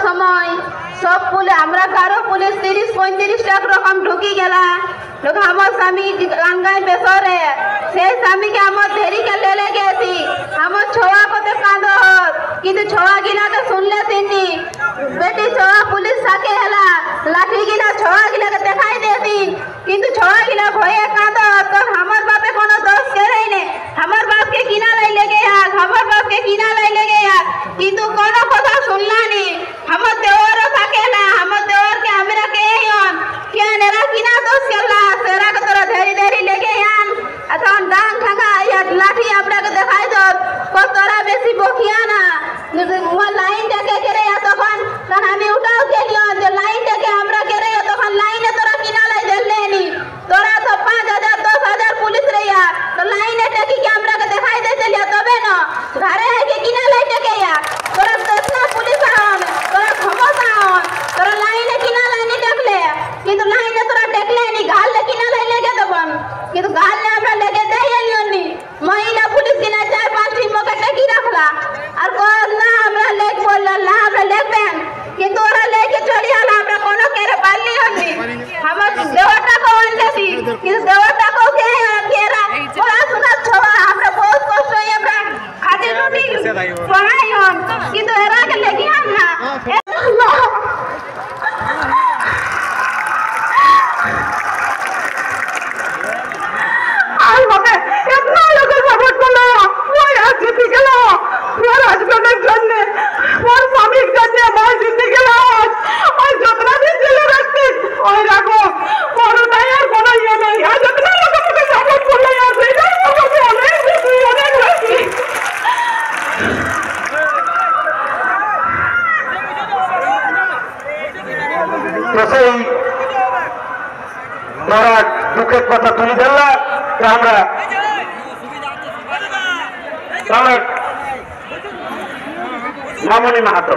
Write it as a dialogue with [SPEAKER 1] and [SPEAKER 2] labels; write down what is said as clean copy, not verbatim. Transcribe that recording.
[SPEAKER 1] সময় সব পুলিশ আমরা কারো পুলিশ 30-35 রকম ঢুকি গেলা আমার স্বামী গানগাই বেসরে সেই স্বামীকে আমার ধেরিকে লেলে গেছি আমার ছোয়া কত কাঁদ কিন্তু ছোয়া গিলা তো শুনলে তিনি বেটি ছোয়া পুলিশ সাকে হেলা লাঠি গিলা ছোয়া গিলাকে দেখাই দেতি কিন্তু ছোয়া গিলা ভয়ে কাঁদ তো আমার বাপে কোনো দোষ করেই নে আমার বাপকে কিনা লাই লেগে আমার বাপকে কিনা লাই লেগে কিন্তু কোনো কথা শুনলানি আমার দেওয়ারও থাকে না আমার দেওয়ারকে আমরা কে হন কেন এরা কিনা দোষ করলা সেরা কে তোরা ধেরি ধেরি লেগে আন এখন ডাং ঠাঙ্গা লাঠি আপনাকে দেখাই দো তোরা বেশি বকিয়া না লাইনটাকে কেড়ে তখন আমি উঠাও গেলিও যে লাইনটাকে আমরা কেড়ে তখন লাইনে তোরা কিনা লাই দিলেনি তোরা তো 5,000 10,000 পুলিশ রেয়া তো লাইনে টাকি কি আমরাকে দেখাই দিতে লিয়া তবে না ঘরে হেকে কিনা লাইনটাকে তোরা দশনা পুলিশ আন তোরা ক্ষমতা আন তোরা লাইনে কিনা লাইনে ডাকলে কিন্তু লাইনে তোরা ডাকলেনি গালে কিনা লাই লেগে দেবন কিন্তু গালে আমরা লেগে দেই এলিওনি মহিলা পুলিশ কিনা 4-5টি মোকে টাকি রাখলা আর কল না আমরা লেগ বললা না আমরা লেখবেন কিন্তু ওরা লেগে চলি আলা আমরা কোনো কেরে পারলি হনি আমার দেওয়াটা কোন দেছি কিন্তু দেওয়াটা কোকে কেরা ওরা সুনা ছোয়া আমরা বহুত কষ্ট হই আমরা খাতে রুটি পড়াই হন কিন্তু এরা কে লেগে আন না
[SPEAKER 2] आई बाबे इतना लोग सपोर्ट कर लो वो यार जीत गया वो हस्बैंड जन्ने वो स्वामी जन्ने मां जीत गया और जितना भी जेल रखते और रखो और नहीं यार कोनो ये नहीं यार जितना लोग मुझे सपोर्ट कर लो यार बेटा वो भी अनेक रखी तो सही তারা দুঃখের কথা তুলে দিল আমরা মামনি মাহাতো